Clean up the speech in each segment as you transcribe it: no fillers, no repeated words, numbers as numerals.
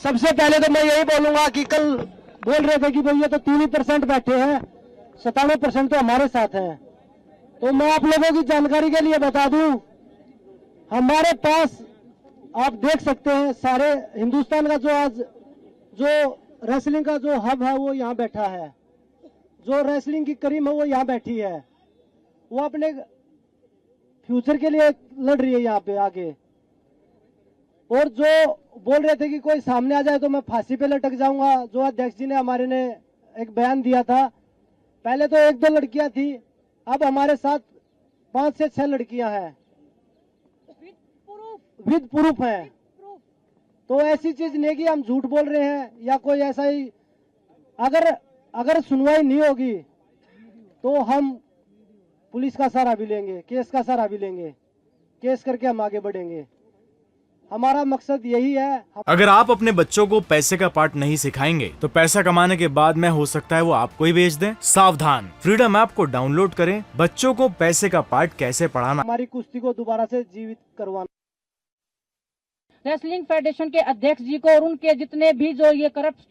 सबसे पहले तो मैं यही बोलूंगा कि कल बोल रहे थे कि भैया तो 3% बैठे हैं, 97% तो हमारे साथ हैं। तो मैं आप लोगों की जानकारी के लिए बता दूं, हमारे पास आप देख सकते हैं सारे हिंदुस्तान का जो आज जो रेसलिंग का जो हब है वो यहाँ बैठा है, जो रेसलिंग की करीम है वो यहाँ बैठी है, वो अपने फ्यूचर के लिए लड़ रही है यहाँ पे आगे। और जो बोल रहे थे कि कोई सामने आ जाए तो मैं फांसी पे लटक जाऊंगा, जो अध्यक्ष जी ने हमारे ने एक बयान दिया था, पहले तो 1-2 लड़कियां थी, अब हमारे साथ 5 से 6 लड़कियां हैं विद प्रूफ हैं। तो ऐसी चीज नहीं कि हम झूठ बोल रहे हैं या कोई ऐसा ही, अगर सुनवाई नहीं होगी तो हम पुलिस का सहारा भी लेंगे, केस का सहारा भी लेंगे, केस करके हम आगे बढ़ेंगे। हमारा मकसद यही है। अगर आप अपने बच्चों को पैसे का पाठ नहीं सिखाएंगे तो पैसा कमाने के बाद में हो सकता है वो आपको ही बेच दें। सावधान, फ्रीडम ऐप को डाउनलोड करें। बच्चों को पैसे का पाठ कैसे पढ़ाना, हमारी कुश्ती को दोबारा से जीवित करवाना। रेसलिंग फेडरेशन के अध्यक्ष जी को और उनके जितने भी जो ये करप्ट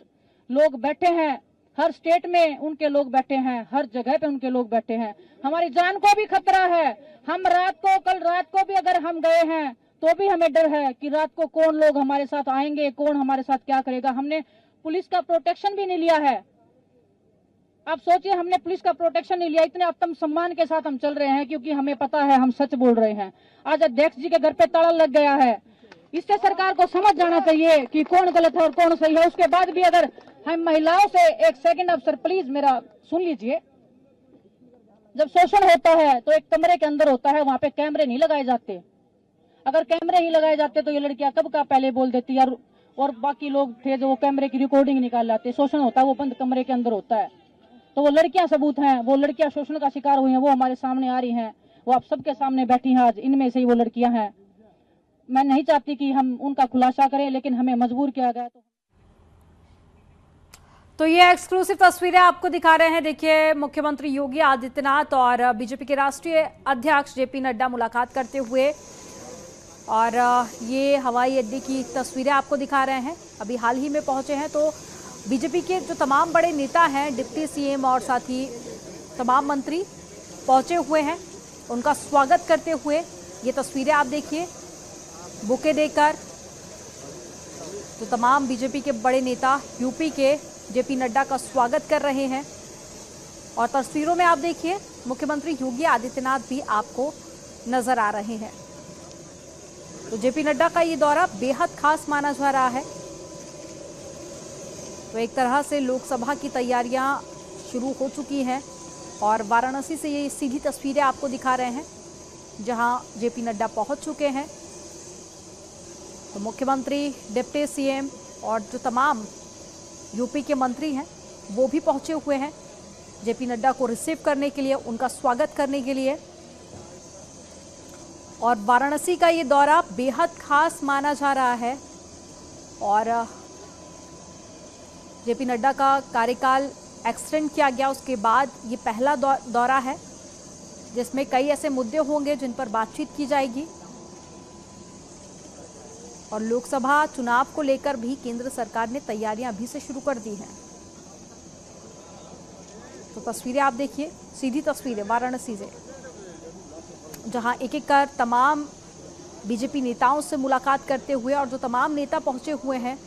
लोग बैठे हैं, हर स्टेट में उनके लोग बैठे हैं, हर जगह पे उनके लोग बैठे हैं। हमारी जान को भी खतरा है। हम कल रात को भी अगर हम गए हैं तो भी हमें डर है कि रात को कौन लोग हमारे साथ आएंगे, कौन हमारे साथ क्या करेगा। हमने पुलिस का प्रोटेक्शन भी नहीं लिया है। आप सोचिए, हमने पुलिस का प्रोटेक्शन नहीं लिया, इतने आत्म सम्मान के साथ हम चल रहे हैं क्योंकि हमें पता है हम सच बोल रहे हैं। आज अध्यक्ष जी के घर पे ताला लग गया है। इससे सरकार को समझ जाना चाहिए कि कौन गलत है और कौन सही है। उसके बाद भी अगर हम महिलाओं से, एक सेकंड अफसर प्लीज मेरा सुन लीजिए, जब शोषण होता है तो एक कमरे के अंदर होता है, वहां पे कैमरे नहीं लगाए जाते। अगर कैमरे ही लगाए जाते तो ये लड़कियां कब का पहले बोल देती यार, और बाकी लोग थे जो वो कैमरे की रिकॉर्डिंग निकाल लाते। शोषण होता है वो बंद कमरे के अंदर होता है। तो वो लड़कियां सबूत हैं, वो लड़कियां शोषण का शिकार हुई हैं, वो हमारे सामने आ रही हैं, वो आप सबके सामने बैठी हैं आज। इनमें से ही वो लड़कियां हैं। मैं नहीं चाहती कि हम उनका खुलासा करें, लेकिन हमें मजबूर किया गया। तो ये एक्सक्लूसिव तस्वीरें आपको दिखा रहे हैं। देखिए, मुख्यमंत्री योगी आदित्यनाथ और बीजेपी के राष्ट्रीय अध्यक्ष जेपी नड्डा मुलाकात करते हुए, और ये हवाई अड्डे की तस्वीरें आपको दिखा रहे हैं। अभी हाल ही में पहुंचे हैं। तो बीजेपी के जो तमाम बड़े नेता हैं, डिप्टी सीएम और साथ ही तमाम मंत्री पहुंचे हुए हैं। उनका स्वागत करते हुए ये तस्वीरें आप देखिए, बुके देकर तो तमाम बीजेपी के बड़े नेता यूपी के जेपी नड्डा का स्वागत कर रहे हैं। और तस्वीरों में आप देखिए मुख्यमंत्री योगी आदित्यनाथ भी आपको नजर आ रहे हैं। तो जेपी नड्डा का ये दौरा बेहद खास माना जा रहा है। तो एक तरह से लोकसभा की तैयारियां शुरू हो चुकी हैं और वाराणसी से ये सीधी तस्वीरें आपको दिखा रहे हैं, जहां जेपी नड्डा पहुंच चुके हैं। तो मुख्यमंत्री, डिप्टी सीएम और जो तमाम यूपी के मंत्री हैं वो भी पहुंचे हुए हैं जेपी नड्डा को रिसीव करने के लिए, उनका स्वागत करने के लिए। और वाराणसी का ये दौरा बेहद खास माना जा रहा है। और जेपी नड्डा का कार्यकाल एक्सटेंड किया गया, उसके बाद ये पहला दौरा है जिसमें कई ऐसे मुद्दे होंगे जिन पर बातचीत की जाएगी। और लोकसभा चुनाव को लेकर भी केंद्र सरकार ने तैयारियां अभी से शुरू कर दी हैं। तो तस्वीरें आप देखिए, सीधी तस्वीरें वाराणसी से, जहां एक एक कर तमाम बीजेपी नेताओं से मुलाकात करते हुए, और जो तमाम नेता पहुंचे हुए हैं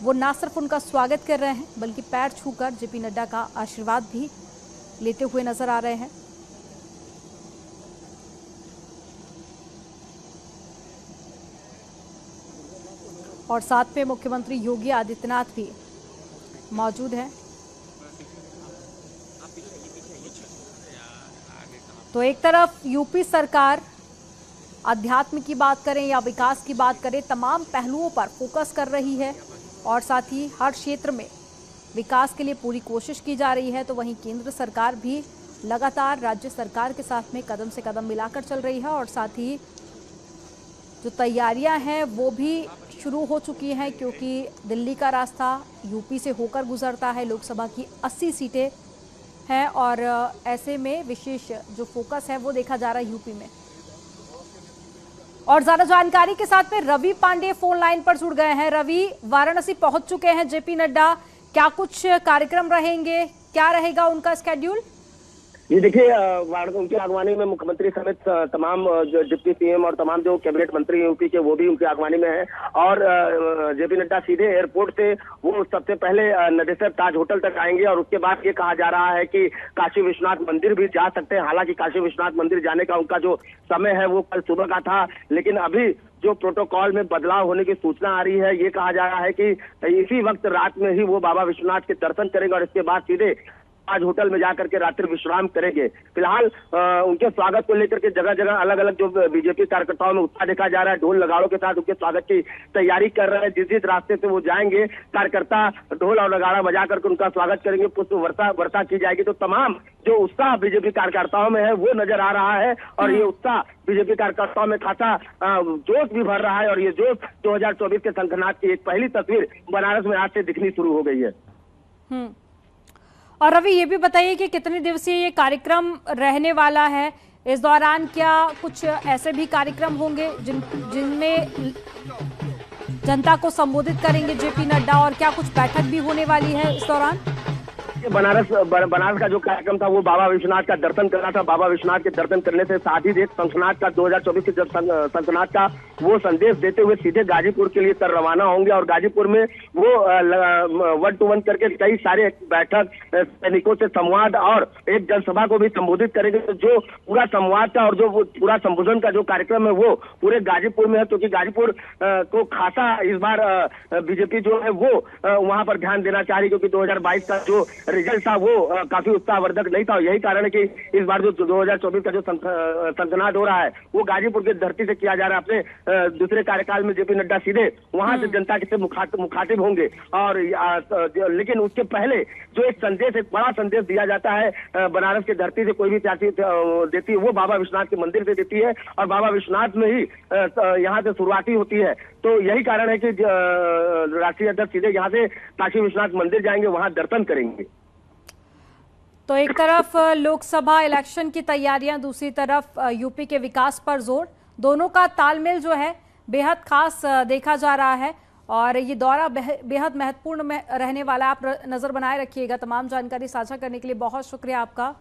वो ना सिर्फ उनका स्वागत कर रहे हैं बल्कि पैर छूकर जेपी नड्डा का आशीर्वाद भी लेते हुए नजर आ रहे हैं। और साथ में मुख्यमंत्री योगी आदित्यनाथ भी मौजूद हैं। तो एक तरफ यूपी सरकार अध्यात्म की बात करें या विकास की बात करें, तमाम पहलुओं पर फोकस कर रही है और साथ ही हर क्षेत्र में विकास के लिए पूरी कोशिश की जा रही है। तो वहीं केंद्र सरकार भी लगातार राज्य सरकार के साथ में कदम से कदम मिलाकर चल रही है और साथ ही जो तैयारियां हैं वो भी शुरू हो चुकी हैं, क्योंकि दिल्ली का रास्ता यूपी से होकर गुजरता है। लोकसभा की 80 सीटें हैं और ऐसे में विशेष जो फोकस है वो देखा जा रहा है यूपी में। और ज्यादा जानकारी के साथ में रवि पांडे फोन लाइन पर जुड़ गए हैं। रवि, वाराणसी पहुंच चुके हैं जेपी नड्डा, क्या कुछ कार्यक्रम रहेंगे, क्या रहेगा उनका स्केड्यूल? ये देखिए, उनकी अगवानी में मुख्यमंत्री समेत तमाम जो डिप्टी सीएम और तमाम जो कैबिनेट मंत्री यूपी के वो भी उनकी अगवानी में है। और जेपी नड्डा सीधे एयरपोर्ट से वो सबसे पहले नदेसर ताज होटल तक आएंगे और उसके बाद ये कहा जा रहा है कि काशी विश्वनाथ मंदिर भी जा सकते हैं। हालांकि काशी विश्वनाथ मंदिर जाने का उनका जो समय है वो कल सुबह का था, लेकिन अभी जो प्रोटोकॉल में बदलाव होने की सूचना आ रही है, ये कहा जा रहा है कि इसी वक्त रात में ही वो बाबा विश्वनाथ के दर्शन करेंगे और इसके बाद सीधे आज होटल में जाकर के रात्रि विश्राम करेंगे। फिलहाल उनके स्वागत को लेकर के जगह जगह अलग अलग जो बीजेपी कार्यकर्ताओं में उत्साह देखा जा रहा है। ढोल नगाड़ों के साथ उनके स्वागत की तैयारी कर रहे हैं। जिस जिस रास्ते से वो जाएंगे कार्यकर्ता ढोल और नगाड़ा बजा करके उनका स्वागत करेंगे, पुष्प वर्षा की जाएगी। तो तमाम जो उत्साह बीजेपी कार्यकर्ताओं में है वो नजर आ रहा है और ये उत्साह बीजेपी कार्यकर्ताओं में खासा जोश भी भर रहा है। और ये जोश 2024 के शंखनाद की एक पहली तस्वीर बनारस में आज से दिखनी शुरू हो गई है। और रवि, ये भी बताइए कि कितने दिवसीय ये कार्यक्रम रहने वाला है? इस दौरान क्या कुछ ऐसे भी कार्यक्रम होंगे जिनमें जनता को संबोधित करेंगे जेपी नड्डा, और क्या कुछ बैठक भी होने वाली है इस दौरान? बनारस का जो कार्यक्रम था वो बाबा विश्वनाथ का दर्शन करना था। बाबा विश्वनाथ के दर्शन करने से साथ ही एक शंखनाद का 2024 के जब शंखनाद का वो संदेश देते हुए सीधे गाजीपुर के लिए रवाना होंगे। और गाजीपुर में वो 1-to-1 करके कई सारे बैठक, सैनिकों से संवाद और एक जनसभा को भी संबोधित करेंगे। तो जो पूरा संवाद का और जो पूरा संबोधन का जो कार्यक्रम है वो पूरे गाजीपुर में है, क्योंकि गाजीपुर को खासा इस बार बीजेपी जो है वो वहां पर ध्यान देना चाह रही, क्योंकि 2022 का जो रिजल्ट था वो काफी उत्साहवर्धक नहीं था। यही कारण है कि इस बार जो 2024 का जो शंखनाद हो रहा है वो गाजीपुर की धरती से किया जा रहा है। अपने दूसरे कार्यकाल में जेपी नड्डा सीधे वहां से जनता से मुखातिब होंगे। और लेकिन उसके पहले जो एक संदेश, एक बड़ा संदेश दिया जाता है बनारस की धरती से कोई भी सियासी देती है, वो बाबा विश्वनाथ के मंदिर से देती है और बाबा विश्वनाथ में ही यहाँ से शुरुआती होती है। तो यही कारण है कि राष्ट्रीय अध्यक्ष सीधे यहाँ से काशी विश्वनाथ मंदिर जाएंगे, वहां दर्शन करेंगे। तो एक तरफ लोकसभा इलेक्शन की तैयारियां, दूसरी तरफ यूपी के विकास पर जोर, दोनों का तालमेल जो है बेहद खास देखा जा रहा है और ये दौरा बेहद महत्वपूर्ण रहने वाला है। आप नजर बनाए रखिएगा। तमाम जानकारी साझा करने के लिए बहुत शुक्रिया आपका।